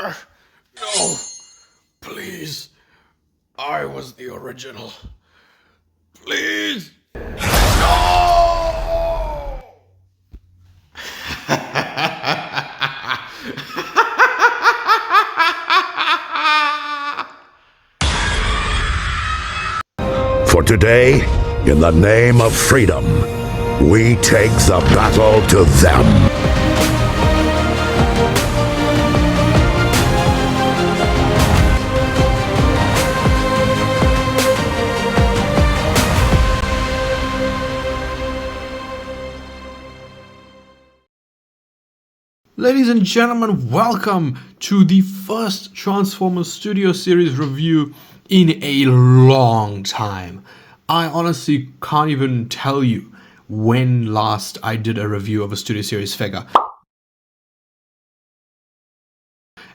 No, please. I was the original. Please. No! For today, in the name of freedom, we take the battle to them. Ladies and gentlemen, welcome to the first Transformers Studio Series review in a long time. I honestly can't even tell you when last I did a review of a Studio Series figure.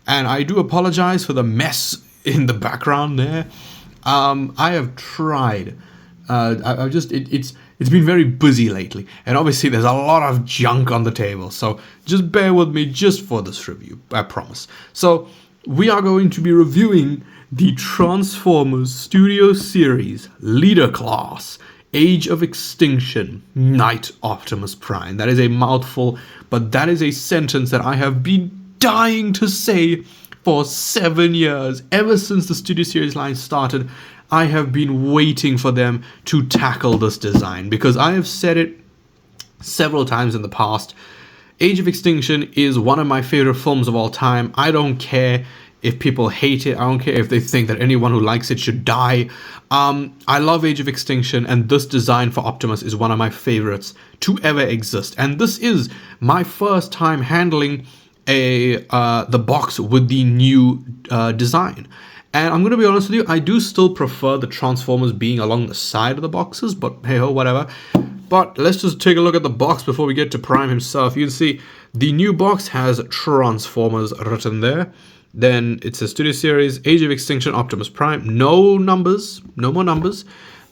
And I do apologize for the mess in the background there. I have tried. It's been very busy lately, and obviously there's a lot of junk on the table, so just bear with me just for this review, I promise. So we are going to be reviewing the Transformers Studio Series Leader Class Age of Extinction Knight Optimus Prime. That is a mouthful, but that is a sentence that I have been dying to say for 7 years. Ever since the Studio Series line started, I have been waiting for them to tackle this design, because I have said it several times in the past. Age of Extinction is one of my favorite films of all time. I don't care if people hate it. I don't care if they think that anyone who likes it should die. I love Age of Extinction, and this design for Optimus is one of my favorites to ever exist. And this is my first time handling the box with the new design. And I'm going to be honest with you, I do still prefer the Transformers being along the side of the boxes, but hey ho, whatever. But let's just take a look at the box before we get to Prime himself. You can see the new box has Transformers written there. Then it says Studio Series, Age of Extinction, Optimus Prime. No numbers, no more numbers.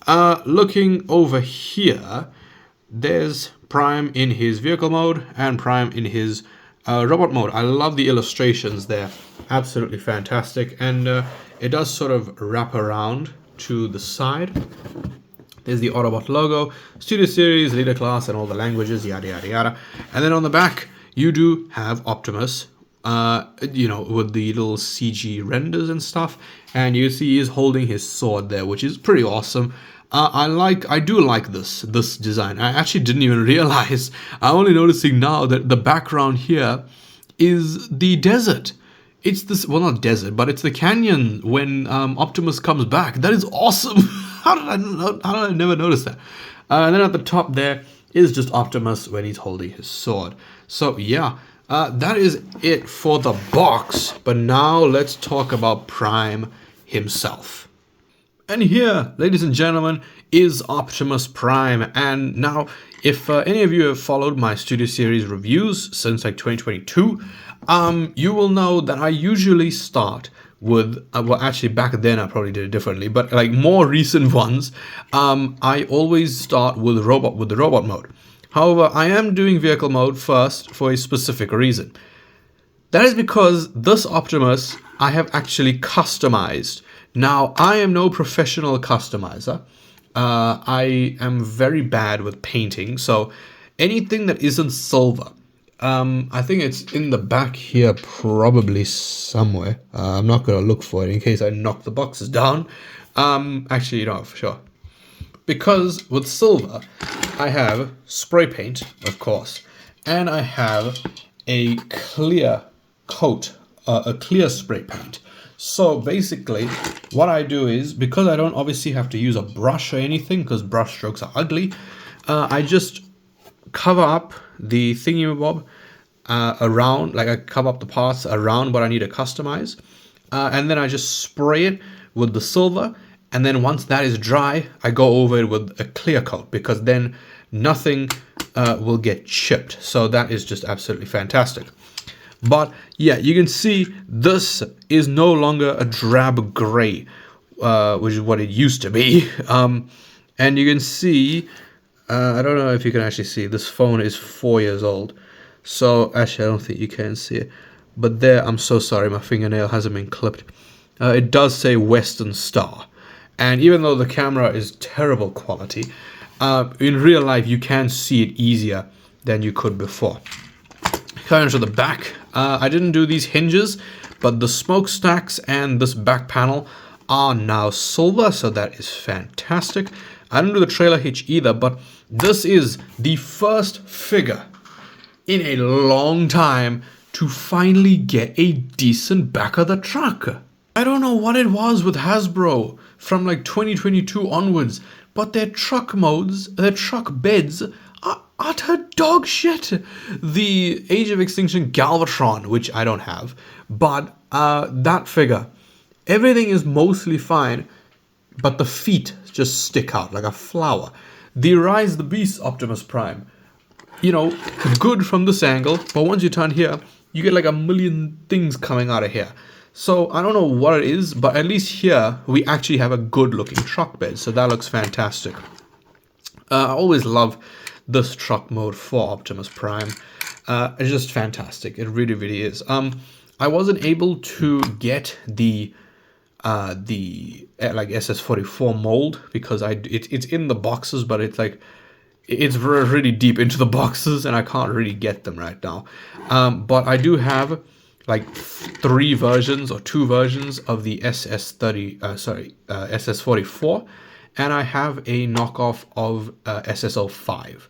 Looking over here, there's Prime in his vehicle mode and Prime in his robot mode. I love the illustrations there. Absolutely fantastic. And it does sort of wrap around to the side. There's the Autobot logo, Studio Series, Leader Class, and all the languages, yada, yada, yada. And then on the back, you do have Optimus, with the little CG renders and stuff. And you see he's holding his sword there, which is pretty awesome. I do like this design. I actually didn't even realize. I'm only noticing now that the background here is the desert. It's this, well, not desert, but it's the canyon when Optimus comes back. That is awesome. How did I never notice that? And then at the top there is just Optimus when he's holding his sword. So yeah, that is it for the box. But now let's talk about Prime himself. And here, ladies and gentlemen, is Optimus Prime. And now, if any of you have followed my Studio Series reviews since like 2022, you will know that I usually start with, well, actually back then I probably did it differently, but like more recent ones, I always start with the robot mode. However, I am doing vehicle mode first for a specific reason. That is because this Optimus I have actually customized. Now, I am no professional customizer. I am very bad with painting, so anything that isn't silver, I think it's in the back here probably somewhere. I'm not going to look for it in case I knock the boxes down. Actually, you know, for sure. Because with silver, I have spray paint, of course, and I have a clear coat, a clear spray paint. So basically, what I do is, because I don't obviously have to use a brush or anything, because brush strokes are ugly, I just cover up the thingy-mabob around, like I cover up the parts around what I need to customize, and then I just spray it with the silver, and then once that is dry, I go over it with a clear coat, because then nothing will get chipped. So that is just absolutely fantastic. But yeah, you can see this is no longer a drab gray, which is what it used to be. And you can see, I don't know if you can actually see, this phone is 4 years old. So actually, I don't think you can see it. but there, I'm so sorry, my fingernail hasn't been clipped. It does say Western Star. And even though the camera is terrible quality, in real life you can see it easier than you could before. Coming to the back, I didn't do these hinges, but the smokestacks and this back panel are now silver, so that is fantastic. I didn't do the trailer hitch either, but this is the first figure in a long time to finally get a decent back of the truck. I don't know what it was with Hasbro from like 2022 onwards, but their truck modes, their truck beds are utter dog shit. The Age of Extinction Galvatron, which I don't have, but that figure, everything is mostly fine, but the feet just stick out like a flower. The Rise the Beast Optimus Prime, you know, good from this angle, but once you turn here, you get like a million things coming out of here. So I don't know what it is, but at least here we actually have a good looking truck bed, so that looks fantastic. I always love this truck mode for Optimus Prime. It's just fantastic. It really, really is. I wasn't able to get the like SS44 mold because it's in the boxes, but it's like it's really deep into the boxes and I can't really get them right now. But I do have like 3 versions or 2 versions of the SS44, and I have a knockoff of SS05.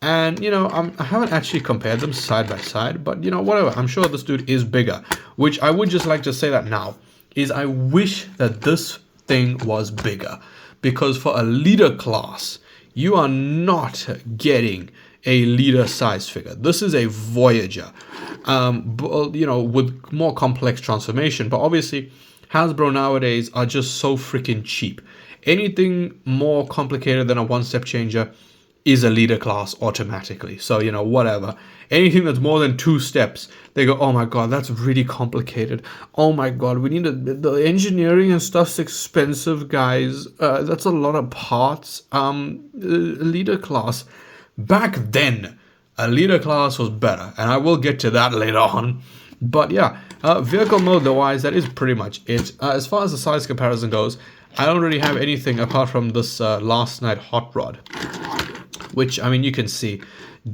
And, you know, I haven't actually compared them side by side, but, you know, whatever. I'm sure this dude is bigger, which I would just like to say that now, is I wish that this thing was bigger. Because for a leader class, you are not getting a leader size figure. This is a Voyager, you know, with more complex transformation. But obviously, Hasbro nowadays are just so freaking cheap. Anything more complicated than a one-step changer is a leader class automatically. So, you know, whatever. Anything that's more than 2 steps, they go, oh my god, that's really complicated. Oh my god, we need the engineering and stuff's expensive, guys. That's a lot of parts. Leader class. Back then, a leader class was better, and I will get to that later on. But yeah, vehicle mode wise, that is pretty much it. As far as the size comparison goes, I don't really have anything apart from this Last Night Hot Rod, which, I mean, you can see,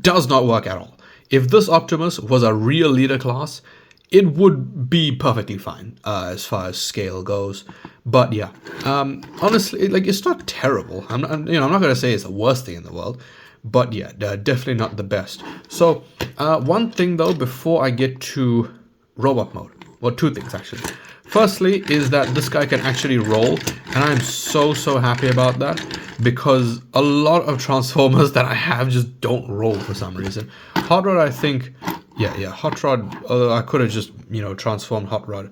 does not work at all. If this Optimus was a real leader class, it would be perfectly fine as far as scale goes. But yeah, honestly, like, it's not terrible. I'm not going to say it's the worst thing in the world. But yeah, definitely not the best. So, one thing though, before I get to robot mode, well, 2 things actually. Firstly is that this guy can actually roll, and I'm so happy about that, because a lot of Transformers that I have just don't roll for some reason. Hot Rod, I think, yeah, Hot Rod, I could have just, you know, transformed Hot Rod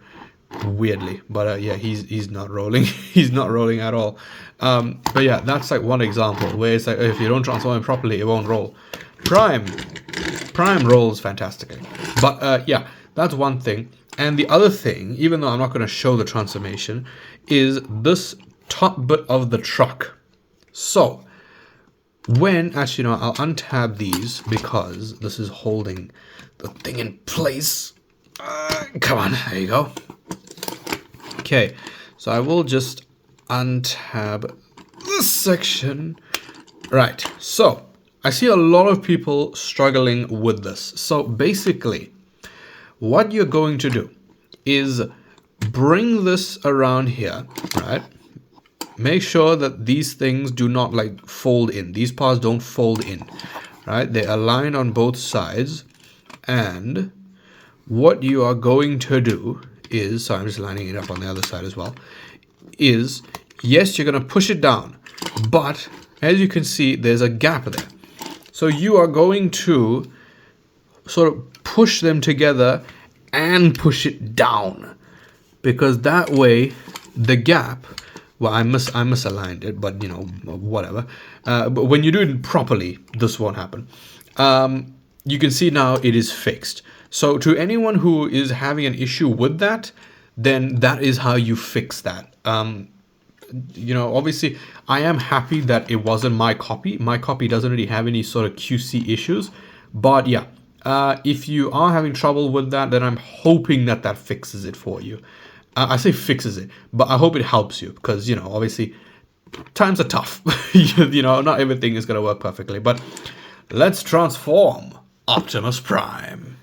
weirdly, but yeah, he's not rolling. He's not rolling at all. But yeah, that's like one example where it's like, if you don't transform him properly, it won't roll. Prime rolls fantastically. But yeah, that's one thing. And the other thing, even though I'm not going to show the transformation, is this top bit of the truck. So when, actually, no, I'll untab these because this is holding the thing in place. Come on, there you go. Okay, so I will just untab this section. Right, so I see a lot of people struggling with this. So basically, what you're going to do is bring this around here, right? Make sure that these things do not like fold in. These parts don't fold in, right? They align on both sides. And what you are going to do is, so I'm just lining it up on the other side as well, is, yes, you're going to push it down, but as you can see, there's a gap there. So you are going to sort of push them together and push it down, because that way the gap, well, I misaligned it, but you know, whatever. But when you do it properly, this won't happen. You can see now it is fixed. So to anyone who is having an issue with that, then that is how you fix that. You know, obviously, I am happy that it wasn't my copy. My copy doesn't really have any sort of QC issues. But yeah, If you are having trouble with that, then I'm hoping that that fixes it for you. I say fixes it, but I hope it helps you because, you know, obviously times are tough. You know, not everything is going to work perfectly, but let's transform Optimus Prime.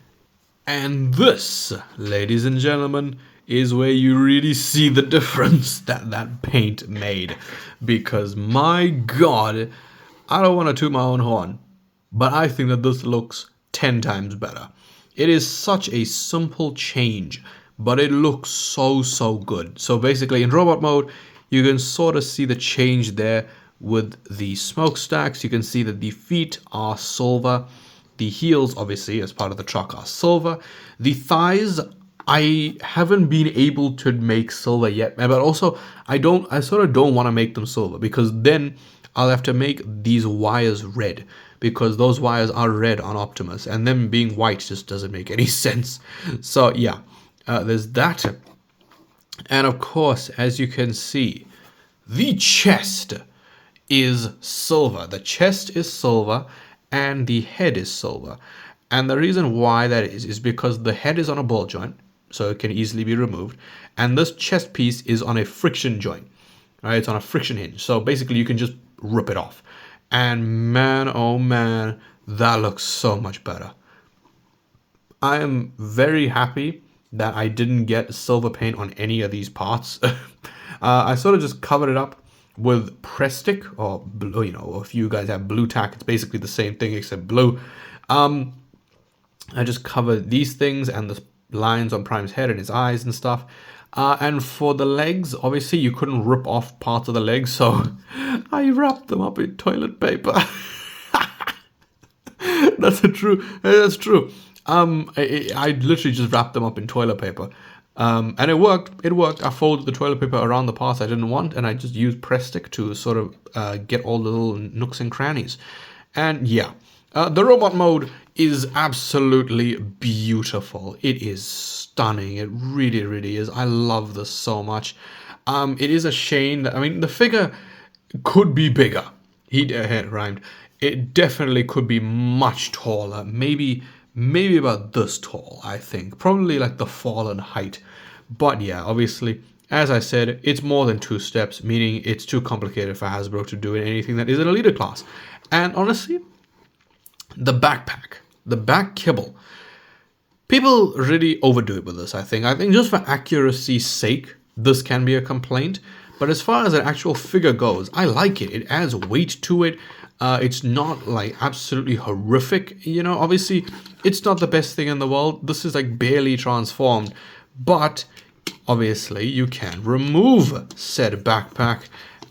And this, ladies and gentlemen, is where you really see the difference that that paint made. Because my God, I don't want to toot my own horn, but I think that this looks 10 times better. It is such a simple change, but it looks so good. So basically in robot mode, you can sort of see the change there with the smokestacks. You can see that the feet are silver. The heels, obviously, as part of the truck, are silver. The thighs, I haven't been able to make silver yet, but also I sort of don't want to make them silver because then I'll have to make these wires red because those wires are red on Optimus, and them being white just doesn't make any sense. So yeah, there's that. And of course, as you can see, the chest is silver. The chest is silver and the head is silver. And the reason why that is because the head is on a ball joint, so it can easily be removed. And this chest piece is on a friction joint, right? It's on a friction hinge. So basically you can just rip it off. And man, oh man, that looks so much better. I am very happy that I didn't get silver paint on any of these parts. I sort of just covered it up with press stick or blue, you know, if you guys have blue tack, it's basically the same thing except blue. I just covered these things and the lines on Prime's head and his eyes and stuff. And for the legs, obviously you couldn't rip off parts of the legs, so I wrapped them up in toilet paper. That's true. I literally just wrapped them up in toilet paper. And it worked. I folded the toilet paper around the parts I didn't want, and I just used press stick to sort of get all the little nooks and crannies. And yeah, the robot mode is absolutely beautiful. It is stunning. It really is. I love this so much. It is a shame that, I mean, the figure could be bigger. It rhymed. It definitely could be much taller. Maybe about this tall, I think. Probably like the fallen height. But yeah, obviously, as I said, it's more than 2 steps, meaning it's too complicated for Hasbro to do in anything that is in a leader class. And honestly, the backpack, the back kibble, people really overdo it with this, I think. I think just for accuracy's sake, this can be a complaint. But as far as an actual figure goes, I like it. It adds weight to it. It's not like absolutely horrific, you know. Obviously, it's not the best thing in the world. This is like barely transformed, but obviously you can remove said backpack,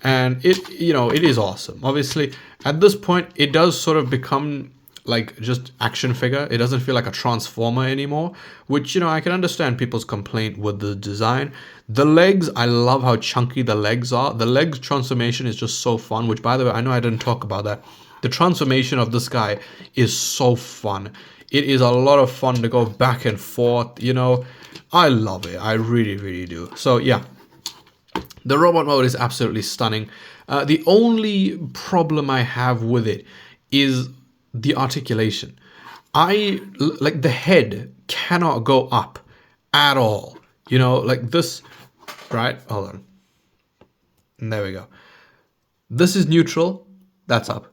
and it is awesome. Obviously, at this point, it does sort of become like just action figure. It doesn't feel like a transformer anymore, which, you know, I can understand people's complaint with the design. The legs, I love how chunky the legs are. The legs transformation is just so fun, which, by the way, I know I didn't talk about that. The transformation of this guy is so fun. It is a lot of fun to go back and forth, you know. I love it. I really do. So yeah, the robot mode is absolutely stunning. The only problem I have with it is the articulation. Like the head cannot go up at all. You know, like this, right? Hold on. And there we go. This is neutral. That's up.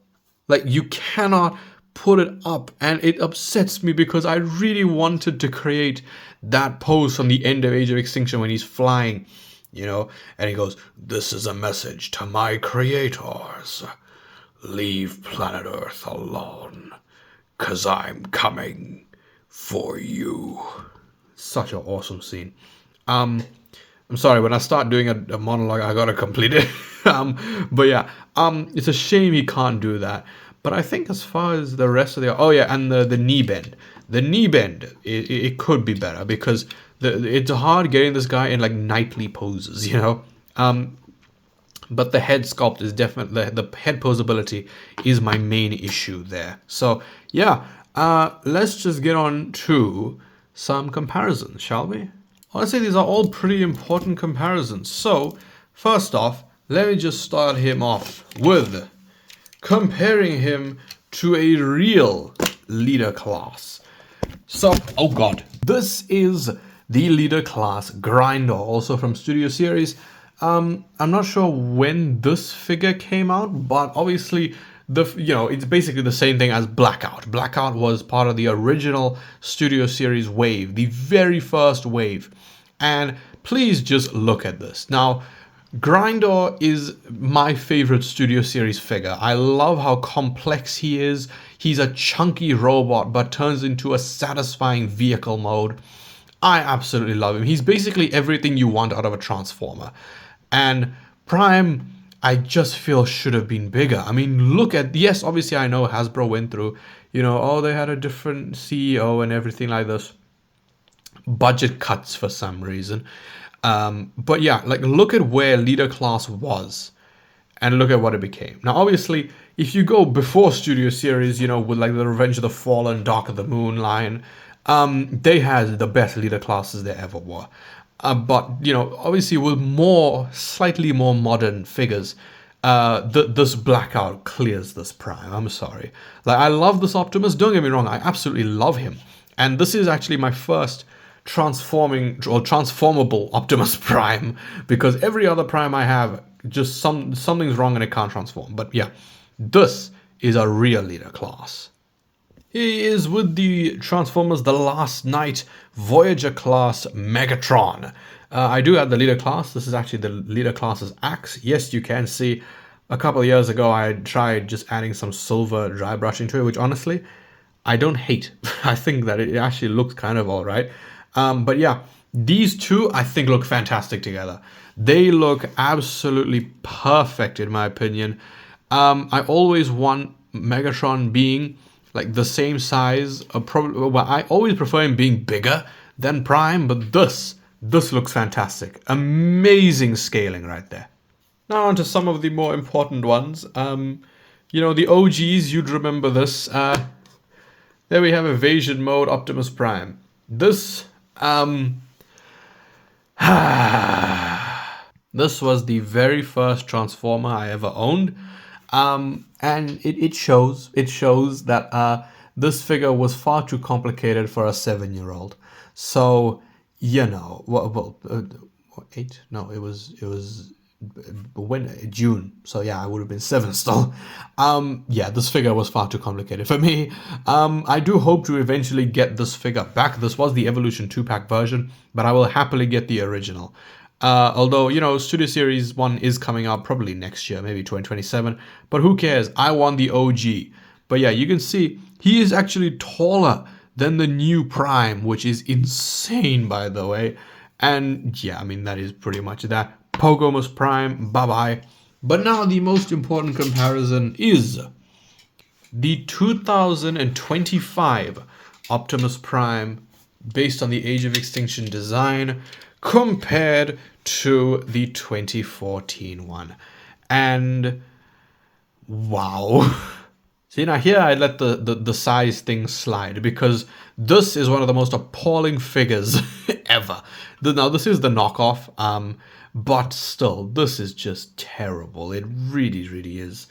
Like you cannot put it up, and it upsets me because I really wanted to create that pose from the end of Age of Extinction when he's flying, you know, and he goes, "This is a message to my creators. Leave planet Earth alone, 'cause I'm coming for you." Such an awesome scene. I'm sorry, when I start doing a monologue, I gotta complete it. But yeah, it's a shame he can't do that. But I think as far as the rest of and the knee bend. The knee bend, it could be better because it's hard getting this guy in like knightly poses, you know. But the head sculpt is definitely, the head posability is my main issue there. So yeah, let's just get on to some comparisons, shall we? Honestly, these are all pretty important comparisons. So first off, let me just start him off with comparing him to a real leader class. So, oh god, this is the leader class Grinder, also from Studio Series. I'm not sure when this figure came out, but obviously it's basically the same thing as Blackout. Blackout was part of the original Studio Series wave, the very first wave. And please just look at this. Now, Grindor is my favorite Studio Series figure. I love how complex he is. He's a chunky robot but turns into a satisfying vehicle mode. I absolutely love him. He's basically everything you want out of a Transformer. And Prime, I just feel should have been bigger. I mean, look at, yes, obviously I know Hasbro went through, they had a different CEO and everything like this. Budget cuts for some reason. But yeah, like look at where leader class was and look at what it became. Now, obviously, if you go before Studio Series, with like the Revenge of the Fallen, Dark of the Moon line, they had the best leader classes there ever were. But, obviously with slightly more modern figures, this Blackout clears this Prime. I'm sorry. Like, I love this Optimus. Don't get me wrong. I absolutely love him. And this is actually my first transformable Optimus Prime, because every other Prime I have, just something's wrong and it can't transform. But yeah, this is a real leader class. He is with the Transformers The Last Knight Voyager class Megatron. I do have the leader class. This is actually the leader class's axe. Yes, you can see a couple of years ago I tried just adding some silver dry brushing to it, which honestly, I don't hate. I think that it actually looks kind of alright. But yeah, these two I think look fantastic together. They look absolutely perfect in my opinion. I always want Megatron being like the same size. I always prefer him being bigger than Prime, but this looks fantastic. Amazing scaling right there. Now on to some of the more important ones. The OGs, you'd remember this. There we have Evasion Mode Optimus Prime. This this was the very first Transformer I ever owned. And it shows that this figure was far too complicated for a 7-year-old. So, 8? No, it was June. So yeah, I would have been 7 still. This figure was far too complicated for me. I do hope to eventually get this figure back. This was the Evolution 2-pack version, but I will happily get the original. Although, Studio Series 1 is coming out probably next year, maybe 2027. But who cares? I want the OG. But yeah, you can see he is actually taller than the new Prime, which is insane, by the way. And yeah, I mean, that is pretty much that. Pogomus Prime, bye-bye. But now the most important comparison is the 2025 Optimus Prime, based on the Age of Extinction design, compared to the 2014 one. And wow. See, now here I let the size thing slide, because this is one of the most appalling figures ever. Now, this is the knockoff, but still, this is just terrible. It really, really is.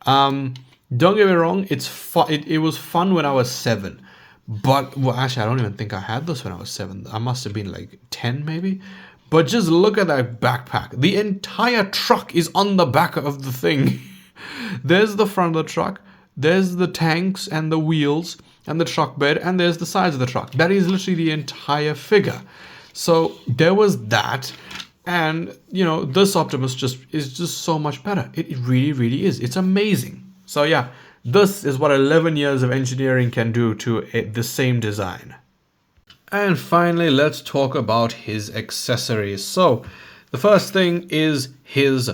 Don't get me wrong, it was fun when I was 7. But, well, actually, I don't even think I had this when I was 7. I must have been like 10, maybe. But just look at that backpack. The entire truck is on the back of the thing. There's the front of the truck. There's the tanks and the wheels and the truck bed. And there's the sides of the truck. That is literally the entire figure. So there was that. And, this Optimus is just so much better. It really, really is. It's amazing. So, yeah. This is what 11 years of engineering can do to the same design. And finally, let's talk about his accessories. So, the first thing is his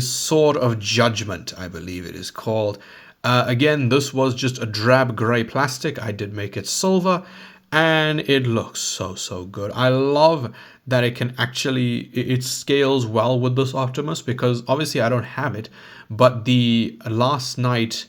Sword of Judgment, I believe it is called. Again, this was just a drab grey plastic. I did make it silver, and it looks so good. I love that it scales well with this Optimus, because obviously I don't have it, but the Last Knight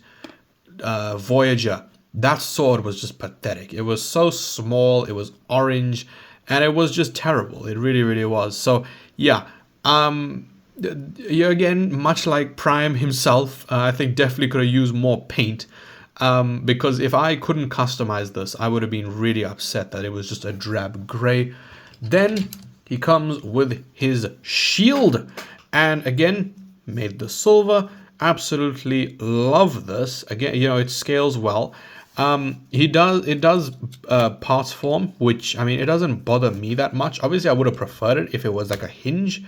Voyager, that sword was just pathetic. It was so small, it was orange, and it was just terrible. It really, really was. So yeah, again, much like Prime himself, I think definitely could have used more paint. Because if I couldn't customize this, I would have been really upset that it was just a drab gray. Then he comes with his shield, and again, made the silver. Absolutely love this. Again, it scales well. It does parts form, which, I mean, it doesn't bother me that much. Obviously, I would have preferred it if it was like a hinge,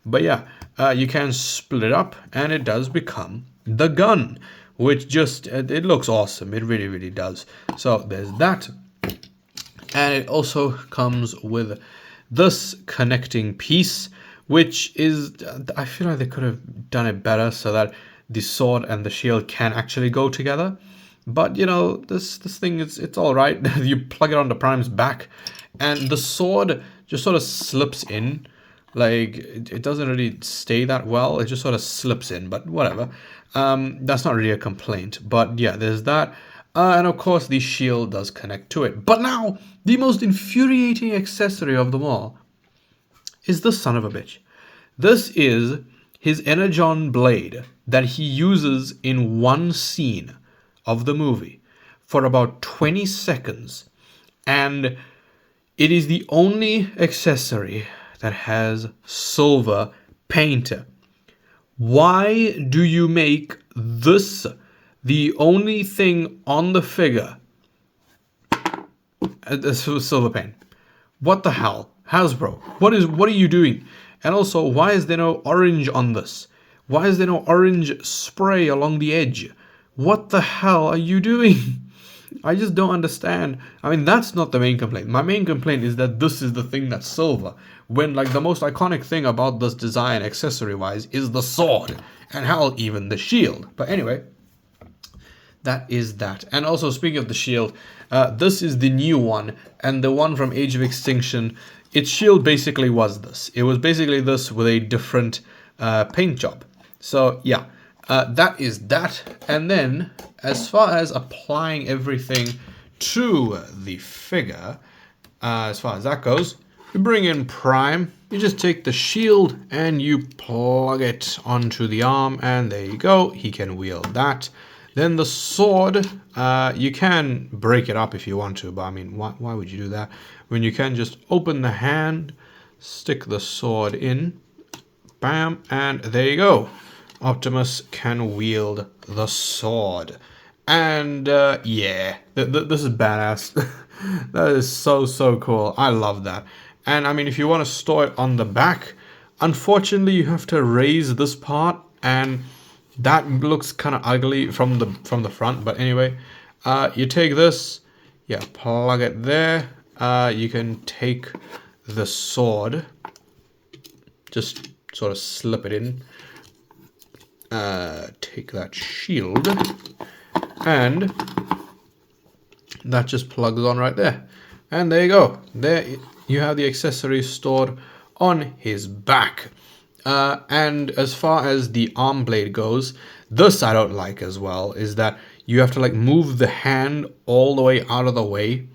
but yeah, you can split it up, and it does become the gun, which just, it looks awesome. It really, really does. So there's that, and it also comes with this connecting piece, which is, I feel like they could have done it better so that the sword and the shield can actually go together. But this thing it's all right. You plug it onto Prime's back, and the sword just sort of slips in. Like, it doesn't really stay that well. It just sort of slips in, but whatever. That's not really a complaint. But yeah, there's that. And of course, the shield does connect to it. But now, the most infuriating accessory of them all is the son of a bitch. This is his Energon blade that he uses in one scene of the movie for about 20 seconds. And it is the only accessory that has silver paint. Why do you make this the only thing on the figure? Silver paint. What the hell? Hasbro, what are you doing? And also, why is there no orange on this? Why is there no orange spray along the edge? What the hell are you doing? I just don't understand. I mean, that's not the main complaint. My main complaint is that this is the thing that's silver, when, like, the most iconic thing about this design, accessory-wise, is the sword, and hell, even the shield. But anyway, that is that. And also, speaking of the shield, this is the new one, and the one from Age of Extinction, its shield basically was this. It was basically this with a different paint job. So, yeah. That is that. And then, as far as applying everything to the figure, as far as that goes, you bring in Prime, you just take the shield and you plug it onto the arm, and there you go, he can wield that. Then the sword, you can break it up if you want to, but I mean, why would you do that? When you can just open the hand, stick the sword in, bam, and there you go. Optimus can wield the sword. And yeah, this is badass. That is so cool. I love that. And I mean, if you want to store it on the back, unfortunately you have to raise this part, and that looks kind of ugly from the front. But anyway, you take this, yeah, plug it there. You can take the sword, just sort of slip it in. Take that shield, and that just plugs on right there, and there you go. There you have the accessories stored on his back. And as far as the arm blade goes, this I don't like as well, is that you have to like move the hand all the way out of the way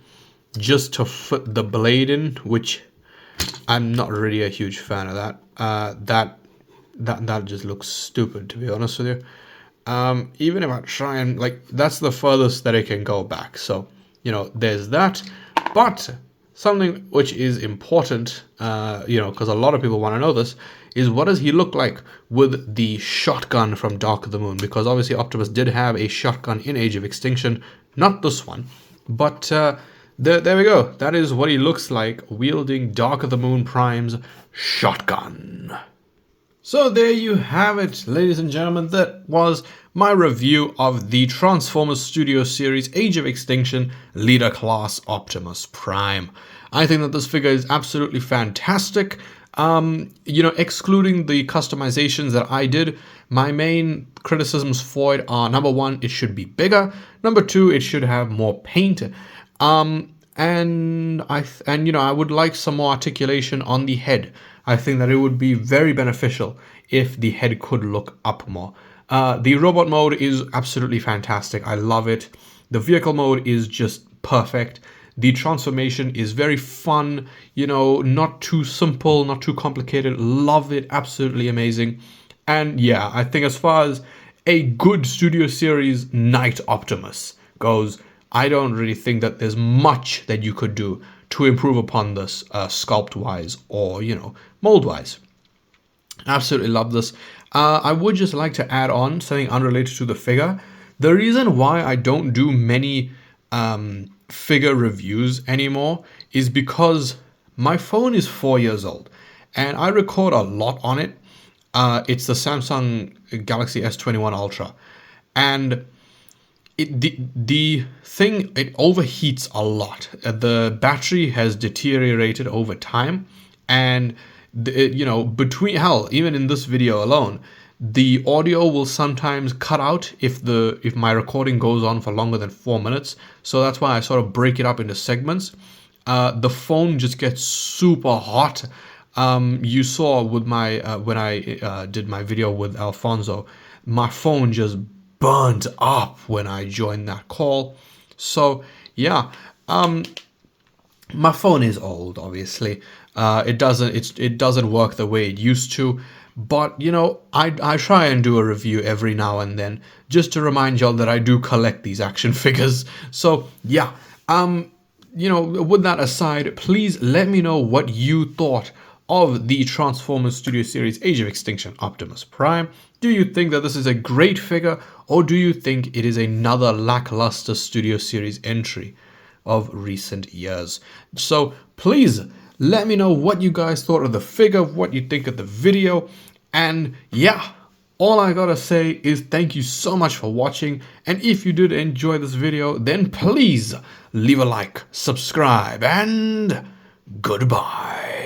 just to fit the blade in, which I'm not really a huge fan of that. That just looks stupid, to be honest with you. Even if I try and, like, that's the furthest that it can go back. So, there's that. But something which is important, because a lot of people want to know this, is what does he look like with the shotgun from Dark of the Moon? Because obviously Optimus did have a shotgun in Age of Extinction, not this one. But there we go. That is what he looks like wielding Dark of the Moon Prime's shotgun. So there you have it, ladies and gentlemen. That was my review of the Transformers Studio Series Age of Extinction Leader Class Optimus Prime. I think that this figure is absolutely fantastic. Excluding the customizations that I did, my main criticisms for it are, number one, it should be bigger. Number two, it should have more paint. And I would like some more articulation on the head. I think that it would be very beneficial if the head could look up more. The robot mode is absolutely fantastic. I love it. The vehicle mode is just perfect. The transformation is very fun, not too simple, not too complicated. Love it. Absolutely amazing. And yeah, I think as far as a good Studio Series Knight Optimus, goes, I don't really think that there's much that you could do to improve upon this sculpt-wise or, mold-wise. Absolutely love this. I would just like to add on something unrelated to the figure. The reason why I don't do many figure reviews anymore is because my phone is 4 years old and I record a lot on it. It's the Samsung Galaxy S21 Ultra, and the thing, it overheats a lot. The battery has deteriorated over time, and between, hell, even in this video alone, the audio will sometimes cut out if my recording goes on for longer than 4 minutes. So that's why I sort of break it up into segments. The phone just gets super hot. You saw with my when I did my video with Alfonso, my phone just burnt up when I joined that call. So yeah, my phone is old, obviously. It doesn't work the way it used to. But I try and do a review every now and then just to remind y'all that I do collect these action figures. So yeah, with that aside, please let me know what you thought of the Transformers Studio Series Age of Extinction Optimus Prime. Do you think that this is a great figure, or do you think it is another lackluster Studio Series entry of recent years? So please let me know what you guys thought of the figure, what you think of the video, and yeah, all I gotta say is thank you so much for watching, and if you did enjoy this video, then please leave a like, subscribe, and goodbye.